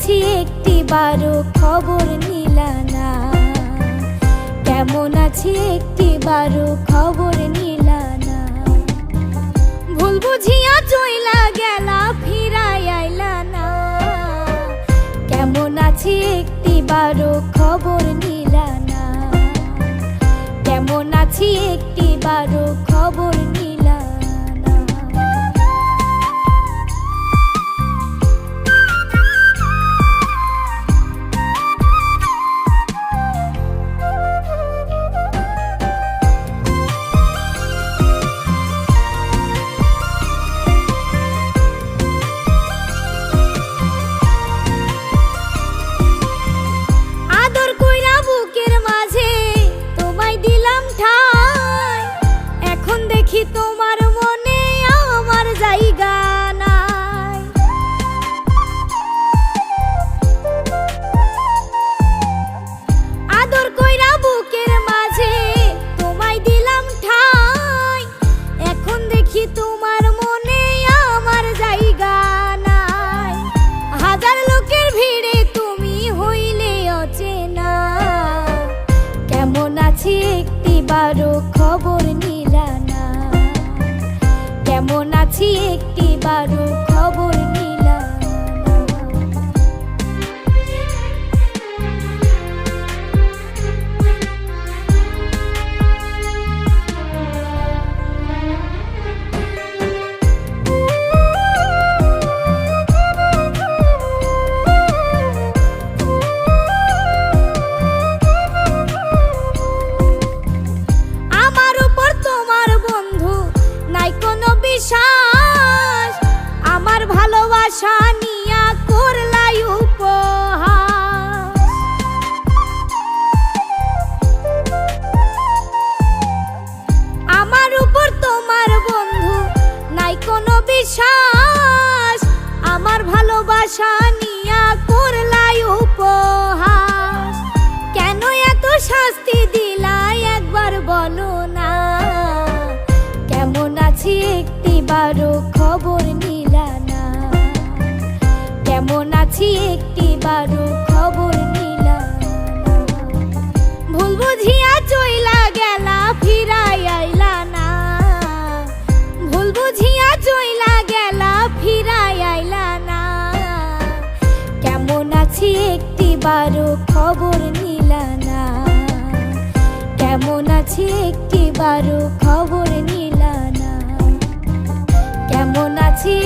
আছি একটিবারও খবর নিলা না, কেমন আছি একটিবারও খবর নিলা না। ভুল বুঝিয়া চইলা গেলা ফিরাই আইলা না, কেমন আছি একটিবারও খবর নিলা না, কেমন আছি একটিবারও খবর নিলা না। আদর কইরা বুকের মাঝে তোমায় দিলাম ঠাই, এখন দেখি তোমার মনে আমার জায়গা নাই। আদর কইরা বুকের মাঝে তোমায় দিলাম ঠাই, এখন দেখি তোমার মনে আমার জায়গা নাই। হাজার লোকের ভিড়ে তুমি হইলে অচেনা, কেমন আছি একটিবারও খবর নিলা না, কেমন আছি একটিবারও খবর নিলা না। আমার উপর তোমার বন্ধু নাই কোনো বিশ্বাস, আমার ভালোবাসা নিয়া করলাই উপহাস। আমার উপর তোমার বন্ধু নাই কোনো বিশ্বাস, আমার ভালোবাসা নিয়া করলাই উপহাস। কেন এত শাস্তি দিলাই একবার বলো না, কেমন আছি একটিবারও খবর নিলা না, কেমন আছি একটিবারও খবর নিলা না। ভুল বুঝিয়া চইলা গেলা ফিরাই আইলা না, ভুল বুঝিয়া চইলা গেলা ফিরাই আইলা না, কেমন আছি একটিবারও খবর নিলা না, কেমন আছি একটিবারও খবর নিলা না, কেমন আছি।